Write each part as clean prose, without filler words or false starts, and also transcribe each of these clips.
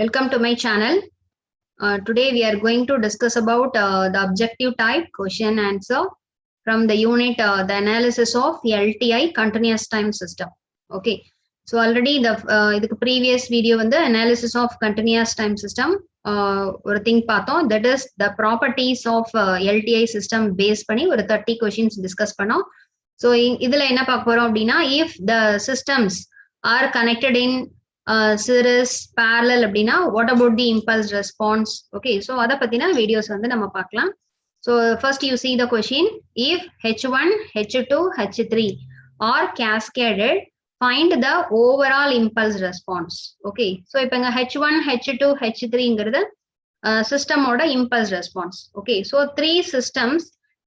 Welcome to my channel. Today we are going to discuss about the objective type question answer from the unit the analysis of LTI continuous time system. Okay. So already the previous video on the analysis of continuous time system ஒரு thing பார்த்தோம், that is the properties of LTI system base பண்ணி ஒரு 30 questions discuss பண்ணோம். So இதுல என்ன பார்க்க போறோம் அப்படின்னா, if the systems are connected in series parallel அப்படின்னா what about the impulse response? Okay, so அத பத்தின videos வந்து நம்ம பார்க்கலாம். So first you see the question, if H1, H2, H3 are cascaded, find the overall impulse response. Okay, so இப்போ இங்க H1, H2, H3ங்கிறது system ஓட impulse response. Okay, so three systems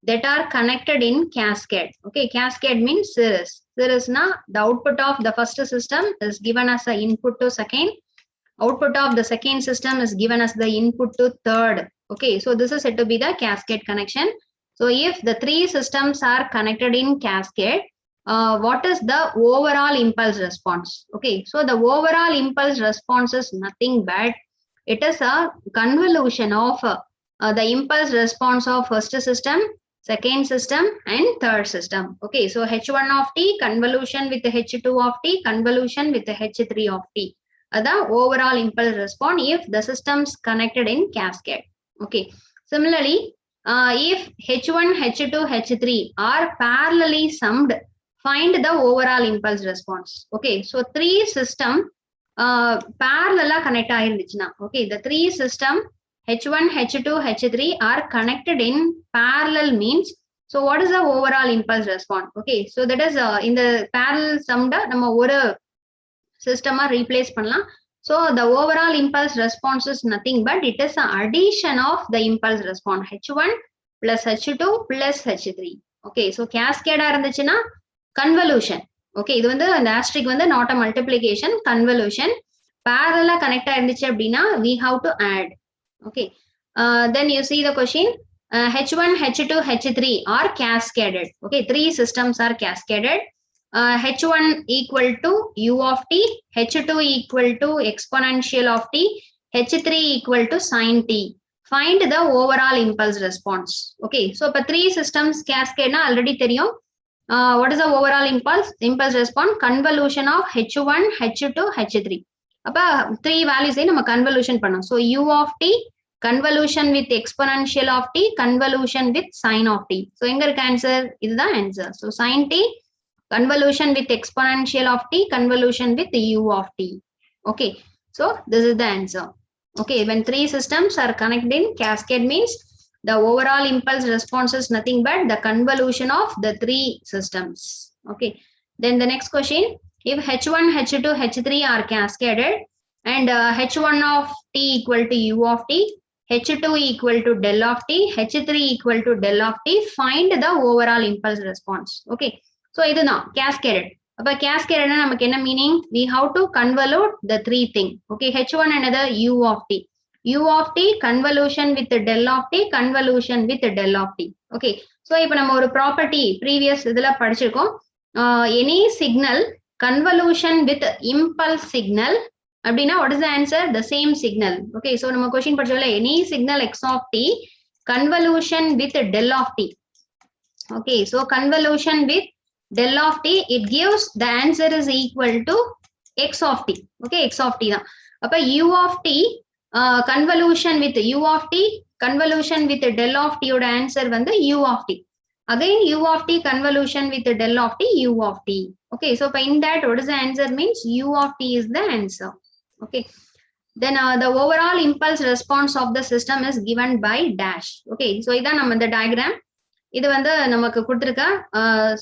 that are connected in cascade. Okay, cascade means series. Series na the output of the first system is given as the input to second. Output of the second system is given as the input to third. Okay, so this is said to be the cascade connection. So if the three systems are connected in cascade, what is the overall impulse response? Okay, so the overall impulse response is nothing but it is a convolution of the impulse response of first system, second system and third system. Okay, so H1 of t convolution with H2 of t convolution with H3 of t. The overall impulse response if the systems connected in cascade. Okay, similarly if H1, H2, H3 are parallelly summed, find the overall impulse response. Okay, so three system parallel connect ஆயிருந்துச்சுனா, okay, the three system H1, H2, H3 are connected in parallel means, so what is the overall impulse response? Okay, so that is in the parallel summed நம்ம ஒரு system replace பண்ணலாம். So the overall impulse response is nothing but it is an addition of the impulse response H1 plus H2 plus H3. Okay, so cascade இருந்துச்சுனா convolution. Okay, இது வந்து அந்த asterisk வந்து not a multiplication, convolution. Parallel connect ஆயிருந்துச்சு அப்படின்னா we have to add. Okay, then you see the question, H1, H2, H3 are cascaded. Okay, three systems are cascaded. H1 equal to u of t, H2 equal to exponential of t, H3 equal to sin t. Find the overall impulse response. Okay, so இப்போ three systems cascade na already தெரியும். What is the overall impulse response? Convolution of H1, H2, H3. அப்ப three values நம்ம convolution பண்ணோம். So u of t convolution with exponential of t convolution with sin of t. So எங்க இருக்கு answer? இதுதான் answer. So sin t convolution with exponential of t convolution with u of t. Okay, so this is the answer. Okay, when three systems are connected in cascade means the overall impulse response is nothing but the convolution of the three systems. Okay, then the next question, if H1, H2, H3 are cascaded and H1 of t equal to u of t, H2 equal to del of t, H3 equal to del of t, find the overall impulse response. Okay, so இதுதான் cascaded. அப்ப cascaded நமக்கு என்ன meaning? We have to convolute the three thing. Okay, H1 another u of t. U of t convolution with del of t convolution with del of t. Okay, so இப்போ நம்ம ஒரு property previous இதுல படிச்சிருக்கோம், any signal convolution with impulse signal அப்படின்னா what is the answer? The same signal. Okay, so நம்ம question படிச்சோம்ல, any signal x of t convolution with del of t. Okay, so convolution with del of t, it gives the answer is equal to x of t. Okay, x of t தான். அப்ப u of t convolution with u of t convolution with del of t ஓட answer வந்து u of t. Again u of t convolution with del of t, u of t. Okay, so in that what is the answer means u of t is the answer. Okay, then the overall impulse response of the system is given by dash. Okay, so இதான் நம்ம இந்த diagram, இது வந்து நமக்கு கொடுத்திருக்க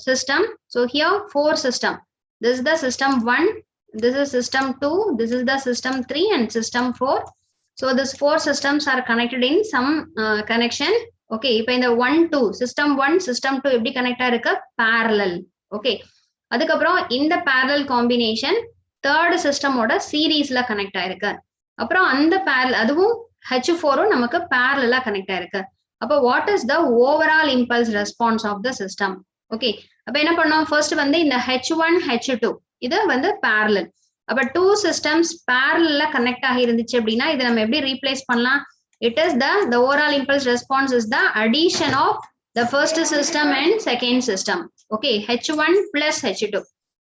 system. So here four system, this is the system 1, this is system 2, this is the system 3 and system 4. So these four systems are connected in some connection. Okay, இப்போ இந்த 1 2 system 1 system 2 எப்படி connect ஆயிருக்கு? parallel. Okay, அதுக்கப்புறம் இந்த parallel combination third system ஓட சீரீஸ்ல connect ஆயிருக்கு. அப்புறம் அந்த அதுவும் H4 நமக்கு parallel கனெக்ட் ஆயிருக்கு. அப்போ what is the overall impulse response of the system? Okay, அப்ப என்ன பண்ணோம், first வந்து இந்த H1 H2 இது வந்து parallel. அப்ப two systems parallel connect ஆகி இருந்துச்சு அப்படின்னா இதை நம்ம எப்படி ரீப்ளேஸ் பண்ணலாம்? It is the overall impulse response is the addition of the first system and second system. Okay, H1 plus H2.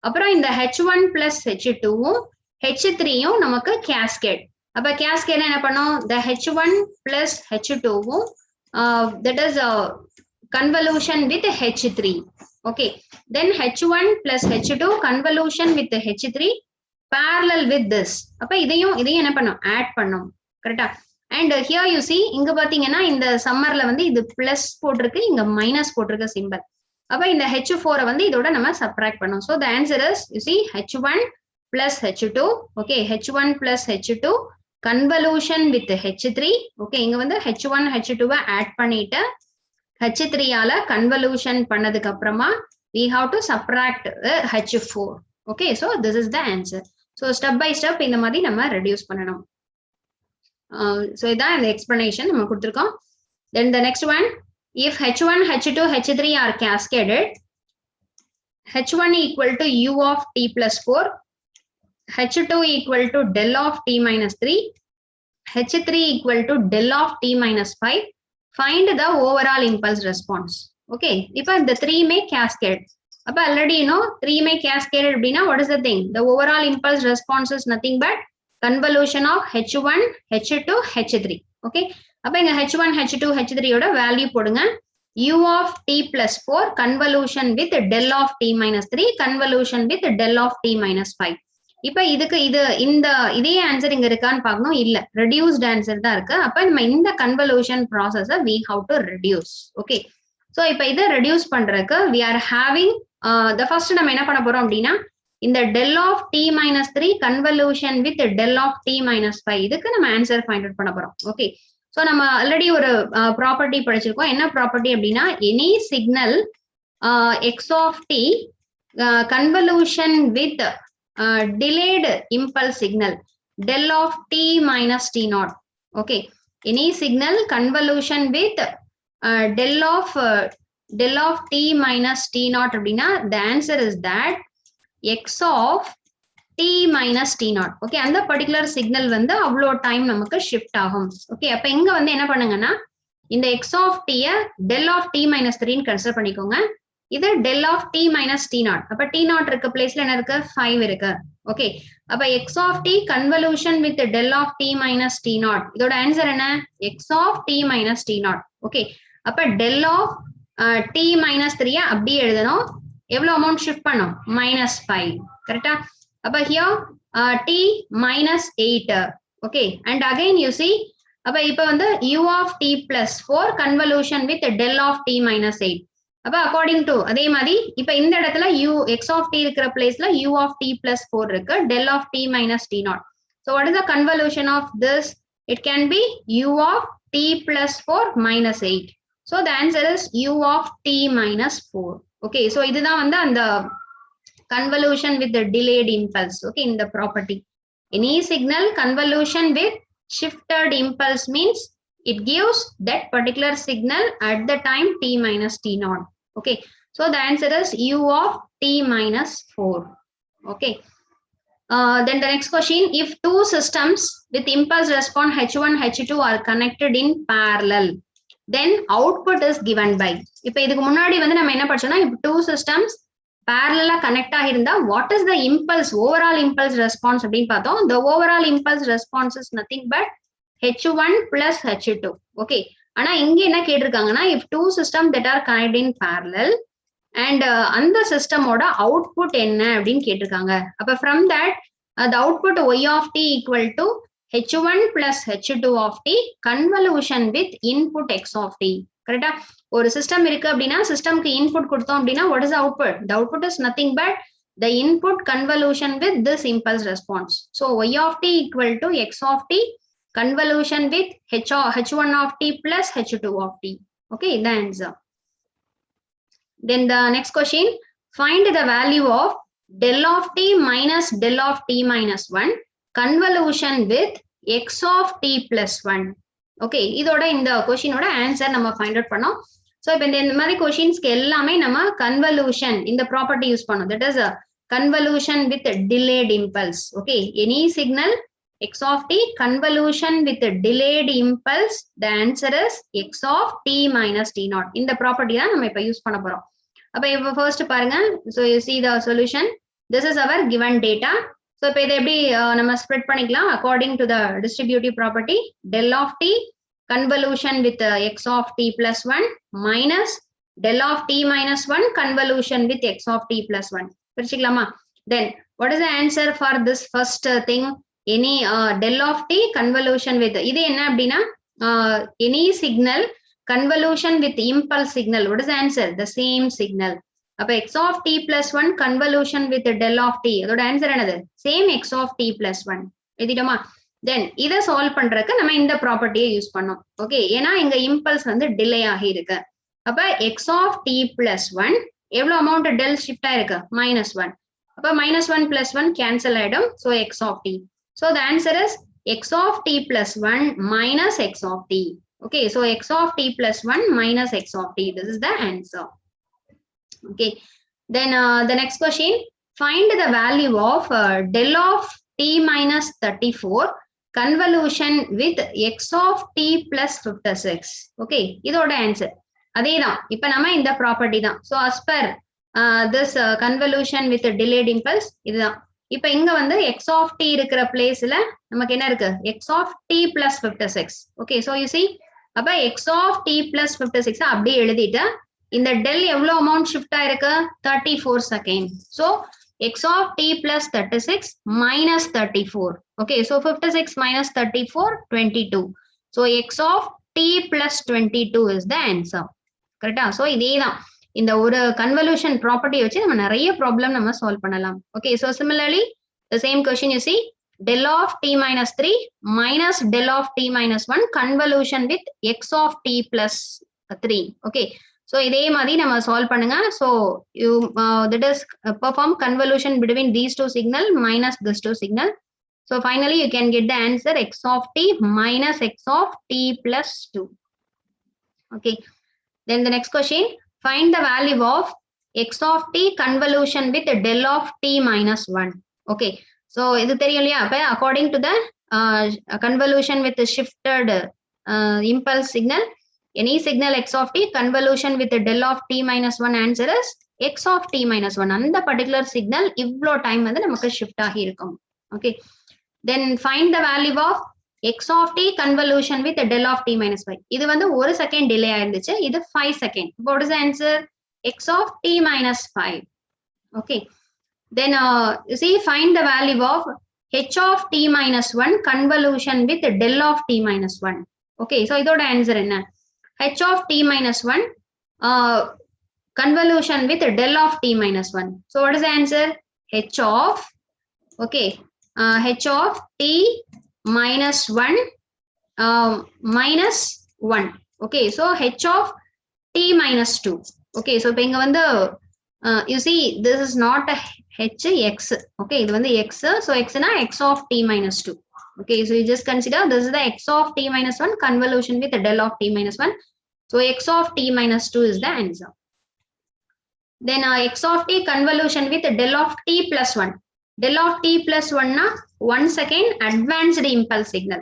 அப்புறம் இந்த H1 plus H2 H3 நமக்கு cascade. அப்ப cascade என்ன பண்ணும்? The H1 plus H2 that is convolution with H3. Okay, then H1 plus H2 convolution with H3 parallel with this. அப்ப இதையும் என்ன பண்ணும்? add பண்ணும். கரெக்ட்டா? And here you see இங்க பாத்தீங்கன்னா இந்த சம்மர்ல வந்து இது பிளஸ் போட்டிருக்கு, இங்க மைனஸ் போட்டிருக்க சிம்பல். அப்ப இந்த H4 வந்து இதோட நம்ம சப்ட்ராக்ட் பண்ணோம். So the answer is you see H1 plus H2. Okay, H1 plus H2 convolution with H3. Okay, இங்க வந்து H1 H2 ஆட் பண்ணிட்டு H3 ஆல convolution பண்ணதுக்கு அப்புறமா we have to subtract H4. Okay, so this is the answer. So step by step இந்த மாதிரி நம்ம reduce பண்ணணும். So இதான் இந்த explanation நம்ம கொடுத்திருக்கோம். Then the next one, if H1, H2, H3 are cascaded, H1 equal to U of t plus 4, H2 equal to del of t minus 3, H3 equal to del of t minus 5, find the overall impulse response. Okay, இப்போ இந்த 3 may cascade. அப்ப already you know 3 may cascade அப்படின்னா what is the thing? The overall impulse response is nothing but convolution of H1, H2, H3. Okay, அப்ப இங்க H1, H2, H3 யோட value போடுங்க. U of t plus 4 convolution with del of t minus 3 convolution with del of t minus 5. இப்ப இதுக்கு இதே answer இங்க இருக்கான்னு பார்க்கணும். இல்ல, reduced ஆன்சர் தான் இருக்கு. அப்ப நம்ம இந்த convolution process we have to reduce. Okay, so இப்ப இதை reduce பண்றதுக்கு we are having the first நம்ம என்ன பண்ண போறோம் அப்படின்னா இந்த del of t minus 3 convolution with del of t minus 5 இதுக்கு நம்ம ஆன்சர் ஃபைண்ட் அவுட் பண்ண போறோம். ஓகே, ஸோ நம்ம ஆல்ரெடி ஒரு ப்ராப்பர்ட்டி படிச்சிருக்கோம். என்ன ப்ராப்பர்ட்டி அப்படின்னா any signal x of t convolution with delayed impulse signal del of t minus t naught. Okay, any signal convolution with del of t minus t naught அப்படின்னா the answer is that x of t minus t naught. Okay, அந்த particular signal வந்து அவ்வளோ time நமக்கு shift ஆகும். Okay, அப்ப இங்க வந்து என்ன பண்ணுங்கன்னா இந்த x of t del of t minus 3 consider பண்ணிக்கோங்க. இது del of t minus t naught. அப்ப t naught இருக்க பிளேஸ்ல என்ன இருக்கு? 5 இருக்கு. ஓகே, அப்ப x of t convolution with del of t minus t naught. இதோட ஆன்சர் என்ன? x of t minus t naught. Okay, அப்ப del of t minus 3 அப்படியே எழுதணும். எவ்வளவு அமௌண்ட் ஷிஃப்ட் பண்ணோம்? -5. கரெக்டா? அப்ப here t minus 8. Okay, and again you see அப்ப இப்ப வந்து u of t plus 4 convolution with del of t minus 8. அப்ப அக்கார்டிங் டு அதே மாதிரி இப்ப இந்த இடத்துல u x of t இருக்கிற பிளேஸ்ல u of t plus 4 இருக்கு, del of t minus t naught. So what is the convolution of this? It can be u of t plus 4 minus 8. So the answer is u of t minus 4. Okay, so இதுதான் வந்து அந்த convolution with the delayed impulse. Okay, in the property any signal convolution with shifted impulse means it gives that particular signal at the time t minus t naught. Okay, so the answer is u of t minus 4. Okay, then the next question, if two systems with impulse response H1 H2 are connected in parallel, then output is given by. இப்ப இதுக்கு முன்னாடி வந்து நம்ம என்ன படிச்சோம்னா if two systems parallel connect ஆகிருந்தா what is the impulse overall impulse response அப்படின்னு பார்த்தோம். The overall impulse response is nothing but H1 plus H2. Okay, ஆனா இங்க என்ன கேட்டிருக்காங்கன்னா if two systems that are connected in parallel and அந்த சிஸ்டமோட output என்ன அப்படின்னு கேட்டிருக்காங்க. அப்ப from that the output y of t equal to H1 plus H2 of t convolution with input x of t. கரெக்டா? ஒரு சிஸ்டம் இருக்கு அப்படின்னா சிஸ்டம்க்கு input கொடுத்தோம் அப்படின்னா what is the output? The output is nothing but the input convolution with this impulse response. So y of t equal to x of t convolution with H1 of t plus H2 of t. Okay, the answer. Then the next question, find the value of del of t minus del of t minus 1 convolution with x of t plus 1. Okay, இதோட இந்த கொஸ்டினோட answer நம்ம find out பண்ணோம். So இப்போ இந்த மாதிரி கொஸ்டின்ஸ்க்கு எல்லாமே நம்ம convolution இந்த ப்ராப்பர்ட்டி யூஸ் பண்ணோம். That is convolution with delayed impulse. Okay, any signal x of t convolution with delayed impulse, the answer is x of t minus t naught. இந்த property தான் நம்ம இப்ப யூஸ் பண்ண போறோம். அப்ப இப்ப ஃபர்ஸ்ட் பாருங்க, so you see the solution, this is our given data. so இப்ப இதை எப்படி நம்ம ஸ்ப்ரெட் பண்ணிக்கலாம் according to the distributive property, del of t convolution with x of t plus 1 minus del of t minus 1 convolution with x of t plus 1. பிரிச்சுக்கலாமா? Then what is the answer for this first thing? Any del of t convolution with, இது என்ன அப்படின்னா any signal convolution with impulse signal. What is the answer? The same signal. அப்ப x of t plus 1 convolution with del of t, அதோட answer என்னது? Same x of t plus 1. எழுதிட்டோமா? Then இதை solve பண்றதுக்கு நம்ம இந்த ப்ராப்பர்ட்டியை யூஸ் பண்ணோம். Okay, ஏன்னா இங்க இம்பல்ஸ் வந்து டிலே ஆகி இருக்கு. அப்ப x of t plus 1 எவ்வளவு அமௌண்ட் டெல் ஷிஃப்ட் ஆயிருக்கு? -1. அப்ப -1 plus 1 கேன்சல் ஆயிடும். so x of t. so the answer is x of t plus 1 minus x of t. okay, so x of t plus 1 minus x of t, this is the answer. okay, then the next question, find the value of del of t minus 34 convolution with x of t plus 56. okay, இதோட answer அதேதான். இப்ப நம்ம இந்த property தான். so as per this convolution with delayed impulse இதுதான். இப்ப இங்க வந்து x of t இருக்கிற பிளேஸ்ல நமக்கு என்ன இருக்கு? x of t plus 56. okay, so you see, அப்ப x of t plus 56 அப்படியே எழுதிட்டு இந்த டெல் எவ்வளவு அமௌண்ட் ஷிஃப்ட் ஆயிருக்கு? 34 second. so x of t plus 36 minus 34. okay, so 56 minus 34 22. so x of t plus 22 is the answer. கரெக்டா? so இதேதான், இந்த ஒரு கன்வல்யூஷன் ப்ராப்பர்ட்டி வச்சு நம்ம நிறைய ப்ராப்ளம் நம்ம சால்வ் பண்ணலாம். okay, so similarly the same question you see, del of t minus 3 minus del of t minus 1 convolution with x of t plus 3. okay, so இதே மாதிரி நம்ம சால்வ் பண்ணுங்க. so you that is perform convolution between these two signal minus this two signal. so finally you can get the answer x of t minus x of t plus 2. okay, then the next question, find the value of x of t convolution with del of t minus 1. okay, so இது தெரியும் இல்லையா? அப்ப according to the convolution with the shifted impulse signal, any signal x of t convolution with the del of t minus 1, answer is x of t minus 1. அந்த particular signal இவ்ளோ time வந்து நமக்கு shift ஆகி இருக்கும். okay, then find the value of x of t convolution with the del of t minus 5. இது வந்து 1 second delay ஆயிருந்துச்சு, இது 5 second. what is the answer? x of t minus 5. okay, then you see, find the value of h of t minus 1 convolution with del of t minus 1. okay, so இதோட answer என்ன? h of t minus 1 convolution with del of t minus 1. so what is the answer? h of, okay, h of t minus 1 minus 1. okay, so h of t minus 2. okay, so இப்ப இங்க வந்து you see, this is not a h, x. okay, இது வந்து x, so x na x of t minus 2. okay, so you just consider this is the x of t minus 1 convolution with the del of t minus 1. so x of t minus 2 is the answer. then x of t convolution with the del of t plus 1. del of t plus 1 na 1 second advanced impulse signal.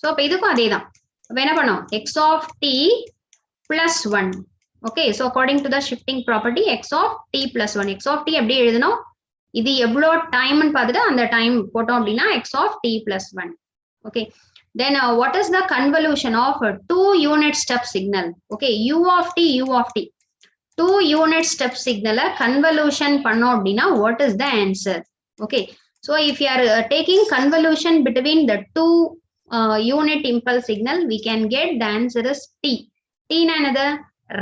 so இப்ப இதுக்கும் அதேதான். அப்ப என்ன பண்ணோம்? x of t plus 1. okay, so according to the shifting property, x of t plus 1. x of t எப்படி எழுதணும்? இது எவ்வளோ டைம்னு பார்த்துட்டு அந்த டைம் போட்டோம் அப்படின்னா x of t plus 1. okay, then what is the convolution of 2 unit step signal? okay, u of t, u of t, 2 unit step signal convolution பண்ணோம் அப்படின்னா what is the answer? okay, so if you are taking convolution between the two unit impulse signal, we can get the answer is t. t na enadha?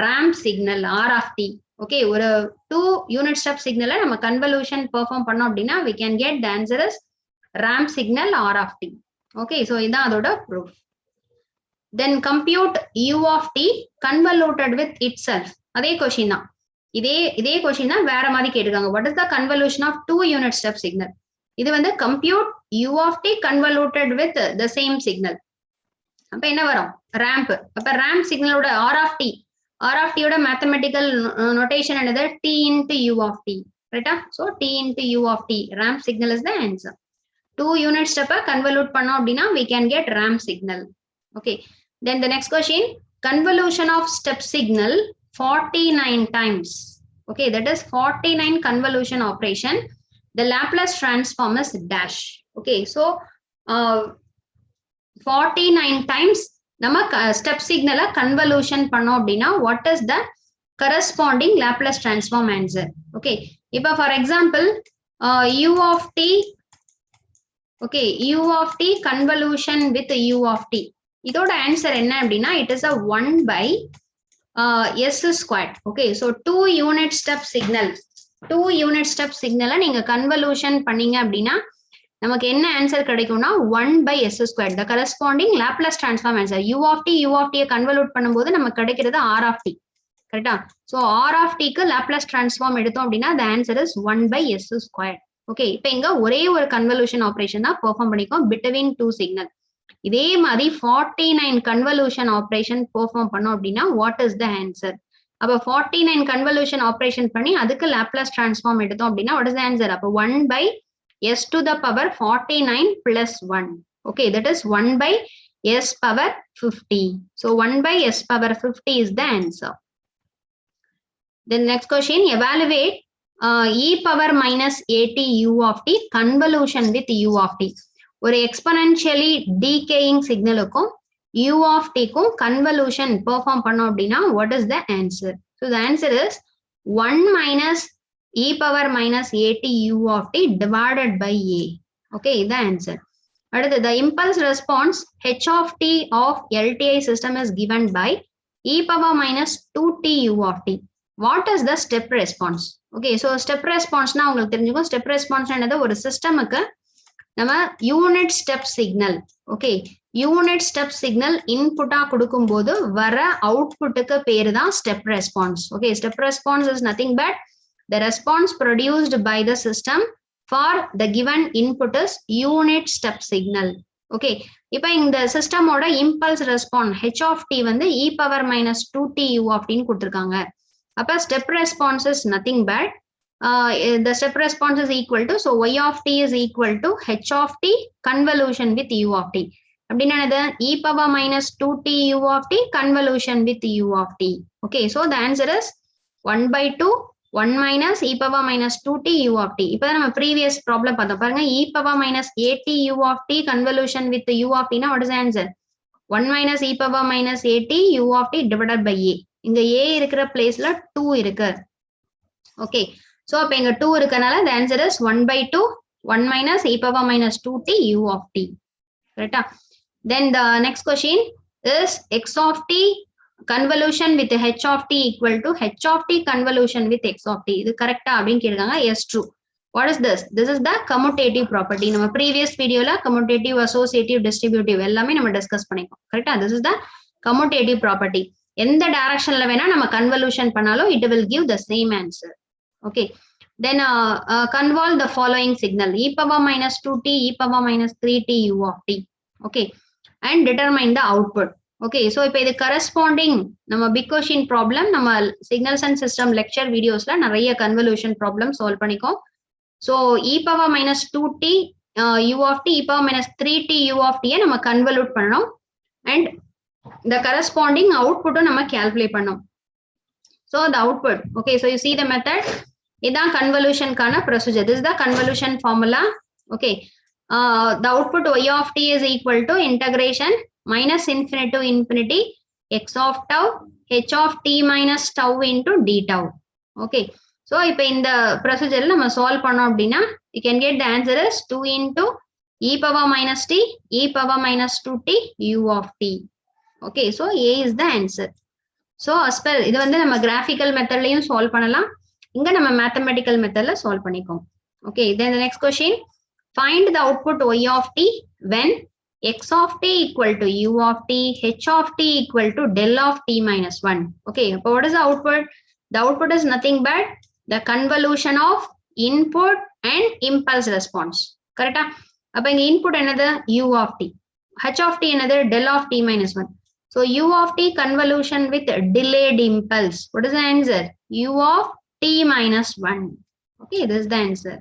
ramp signal, r of t. okay, ஒரு 2 unit step signal நம்ம convolution perform பண்ணோம் அப்படின்னா we can get the answer is ramp signal r of t. okay, so இதான் அதோட proof. then compute u of t convoluted with itself. அதே question தான், இதே question தான், வேற மாதிரி கேட்டிருக்காங்க. what is the convolution of 2 unit step signal? இது வந்து compute u of t convoluted with the same signal. அப்ப என்ன வரும்? ramp. அப்ப ramp signal ஓட r of t, r of t ஓட mathematical notation என்னது? t into u of t. right? So t into u of t, ramp signal is the answer. 2 unit step convolute panna appadina we can get ramp signal. Okay, then the next question, convolution of step signal 49 times. Okay, that is 49 convolution operation. The Laplace transform is dash. Okay, so 49 times நம்ம step signal convolution பண்ணோம் அப்படின்னா what is the corresponding Laplace transform answer? Okay, இப்போ for example u of t, okay, u of t convolution with u of t, இதோட answer என்ன அப்படின்னா it is a 1 by s squared. Okay, so 2 unit step signal, 2 unit step signal நீங்க convolution பண்ணீங்க அப்படின்னா நமக்கு என்ன answer கிடைக்கும்னா 1 by s squared, the corresponding Laplace transform answer. u of t convolute பண்ணும்போது நமக்கு கிடைக்கிறது r of t, கரெக்ட்டா? சோ r of t க்கு Laplace transform எடுத்தோம் அப்படின்னா the answer is 1 by s squared. Okay, இப்போ இங்க ஒரே ஒரு கன்வல்யூஷன் ஆபரேஷன் தான் பெர்ஃபார்ம் பண்ணிக்கோம் between two signal. இதே மாதிரி 49 கன்வல்யூஷன் ஆபரேஷன் பெர்ஃபார்ம் பண்ணோம் அப்படின்னா what is the answer? அப்ப 49 கன்வல்யூஷன் ஆபரேஷன் பண்ணி அதுக்கு Laplace transform எடுத்தோம் அப்படின்னா what is the answer? அப்ப 1 by s to the power 49 plus 1. Okay, that is 1 by s power 50. So 1 by s power 50 is the answer. Then next question, evaluate e power minus at u of t convolution with u of t. ஒரு exponentially decaying signal க்கும் u of t க்கும் convolution perform பண்ணோம் அப்படின்னா what is the answer? So the answer is 1 minus e power minus at u of t divided by a. Okay, the answer. அடுத்து, the impulse response h of t of LTI system is given by e power minus 2t u of t. What is the step response? Okay, so step response na உங்களுக்கு தெரிஞ்சுக்கும். step response என்னது? ஒரு சிஸ்டமுக்கு நம்ம unit step signal, okay, unit step signal இன்புட்டா கொடுக்கும்போது வர அவுட்புட்டுக்கு பேரு தான் step response. Okay, step response is nothing but the response produced by the system for the given input is unit step signal. Okay, இப்போ இந்த சிஸ்டமோட impulse response h of t வந்து e power minus 2t u of t ன்னு கொடுத்திருக்காங்க. அப்ப step response is nothing but the step response is equal to, so y of t is equal to h of t convolution with u of t. அப்படின்னா என்னது? e power minus 2t u of t convolution with u of t. Okay, so the answer is 1 by 2 1 minus e power minus 2t u of t. இப்போ நம்ம previous problem பார்த்தோம் பாருங்க, e power minus at u of t convolution with u of t னா what is the answer? 1 minus e power minus at u of t divided by a. இங்க a இருக்கிற பிளேஸ்ல 2 இருக்கு. Okay, so அப்ப இங்க 2 இருக்கனால the answer is 1 by 2 1 minus e power minus 2t u of t. கரெக்ட்டா? Then the next question is x of t convolution with h of t equal to h of t convolution with x of t. இது கரெக்ட்டா அப்படினு கேக்குறாங்க. Yes, true. What is this? This is the commutative property. நம்ம previous videoல commutative, associative, distributive எல்லாமே நம்ம discuss பண்ணிருக்கோம். கரெக்ட்டா? This is the commutative property. எந்த டைரக்ஷன்ல வேணா நம்ம கன்வல்யூஷன் பண்ணாலும் it will give the same answer. Okay, then convolve the following signal e power minus 2t e power minus 3t u of t. Okay, and determine the output. Okay, so இப்போ இது corresponding நம்ம big question problem நம்ம signals and system lecture videosல நிறைய convolution problem solve பண்ணிக்கோம். So e power minus 2t u of t e power minus 3t u of t நம்ம convolute பண்ணணும் and the corresponding output நம்ம calculate பண்ணணும். So the output, okay, so you see the method, இதான் convolution கான procedure. This is the convolution formula. Okay, the output y of t is equal to integration minus infinity to infinity x of tau h of t minus tau into d tau. Okay, so இப்போ இந்த procedure நம்ம solve பண்ணோம் அப்படின்னா you can get the answer is 2 into e power minus t e power minus 2t u of t. Okay, so a is the answer. So as per இது வந்து நம்ம graphical methodலயும் solve பண்ணலாம், இங்க நம்ம mathematical methodல solve பண்ணிக்கோம். Okay, then the next question, find the output y of t when x of t equal to u of t h of t equal to del of t minus 1. Okay, so what is the output? The output is nothing but the convolution of input and impulse response. Correct? அப்ப இங்க input என்னது? u of t, h of t என்னது? del of t minus 1. So u of t convolution with delayed impulse. What is the answer? u of t minus 1. Okay, this is the answer.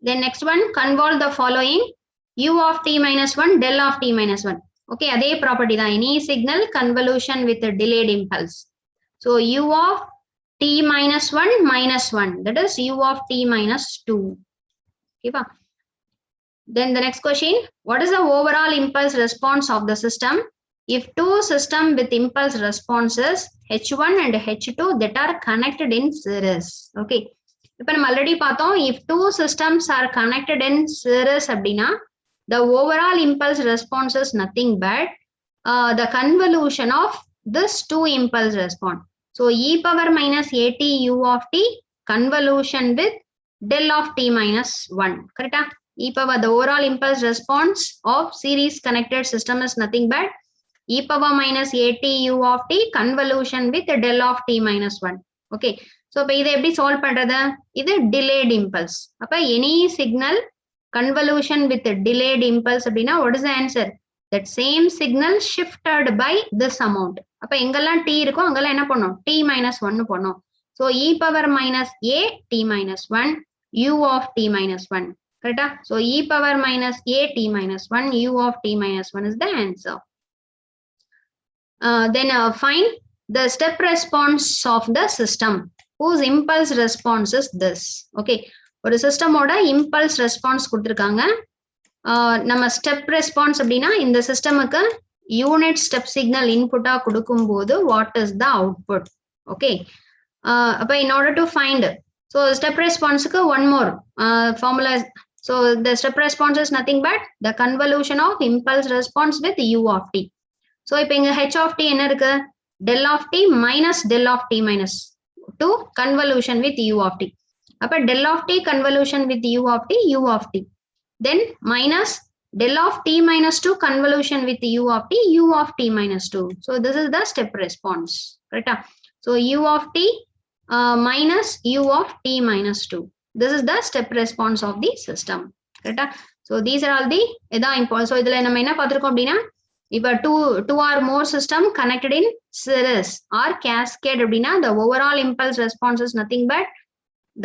Then next one, convolve the following: u of t minus 1, del of t minus 1. Okay, adhe property da, any signal convolution with a delayed impulse. So u of t minus 1 minus 1, that is u of t minus 2. Okay, then the next question, what is the overall impulse response of the system if two systems with impulse responses H1 and H2 that are connected in series? Okay, இப்போ நம்ம already பார்த்தோம், if two systems are connected in series அப்படின்னா the overall impulse response is nothing but the convolution of this two impulse response. So e power minus at u of t convolution with del of t minus 1. Correct? E power, the overall impulse response of series connected system is nothing but e power minus at u of t convolution with del of t minus 1. Okay, so இப்போ இதை எப்படி solve பண்றது? இது delayed impulse. அப்ப any signal convolution with delayed impulse அப்படின்னா what is the answer? That same signal shifted by this amount. அப்ப எங்கெல்லாம் t இருக்கோ அங்கெல்லாம் என்ன பண்ணும்? t minus 1 பண்ணும். So e power minus a t minus 1 u of t minus 1. Correct? So e power minus a t minus 1 u of t minus 1 is the answer. Then find the step response of the system whose impulse response is this. Okay, ஒரு சிஸ்டமோட impulse response கொடுத்திருக்காங்க. நம்ம step response அப்படின்னா இந்த சிஸ்டமுக்கு unit step signal இன்புட்டா கொடுக்கும்போது what is the output. Okay, அப்ப in order to find, so step response க்கு one more formula. So the step response is nothing but the convolution of impulse response with u of t. So இப்போ இங்க h of t என்ன இருக்கு? del of t minus del of t minus 2 convolution with u of t. அப்ப del of t convolution with u of t, then minus del of t minus 2 convolution with u of t minus 2. So this is the step response. Correct? So u of t minus u of t minus 2. This is the step response of the system. Correct? So these are all the important. So இதுல நம்ம என்ன பார்த்திருக்கோம் அப்படின்னா, இப்போ two or more system connected in series or cascade அப்படின்னா the overall impulse response is nothing but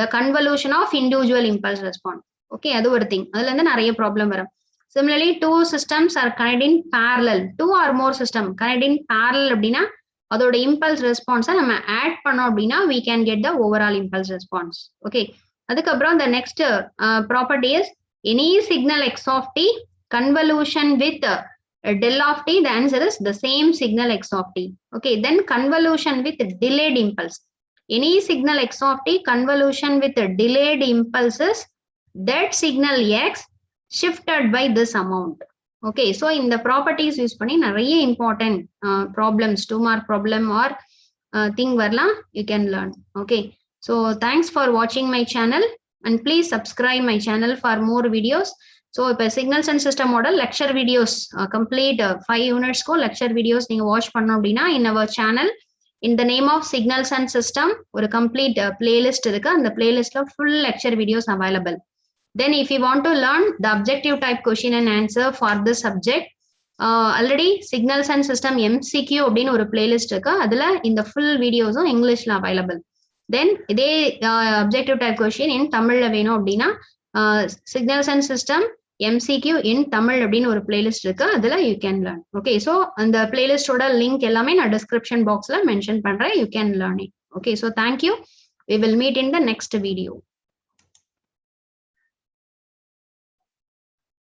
the convolution of individual impulse response. Okay, அது ஒரு thing. அதுல இருந்து நிறைய ப்ராப்ளம் வரும். Similarly, two systems are connected in parallel. Two or more system connected in parallel அப்படின்னா அதோட impulse response நம்ம add பண்ணோம் அப்படின்னா we can get the overall impulse response. Okay, அதுக்கப்புறம் the next property is any signal x of t convolution with del of t, the answer is the same signal x of t. Okay, then convolution with delayed impulse. Any signal x of t convolution with delayed impulses, that signal x shifted by this amount. Okay, so in the properties use பண்ணி நிறைய important problems, 2 mark problem or thing வரலாம், you can learn. Okay, so thanks for watching my channel and please subscribe my channel for more videos. So இப்போ signals and system model lecture videos complete 5 units ko lecture videos நீங்க watch பண்ணோம் அப்படின்னா in our channel in the name of signals and system ஒரு complete playlist இருக்கு. அந்த playlistல full lecture videos available. Then if you want to learn the objective type question and answer for this subject, already signals and system MCQ அப்படின்னு ஒரு playlist இருக்கு. அதுல இந்த full videosம் இங்கிலீஷ்ல available. Then இதே objective type question in தமிழ்ல வேணும் அப்படின்னா signals and system MCQ in Tamil அப்படின்னு ஒரு playlist இருக்கு. அதுல you can learn. Okay, so அந்த playlist ஓட link எல்லாமே நான் description boxல mention பண்றேன். You can learn it. Okay, so thank you. We will meet in the next video.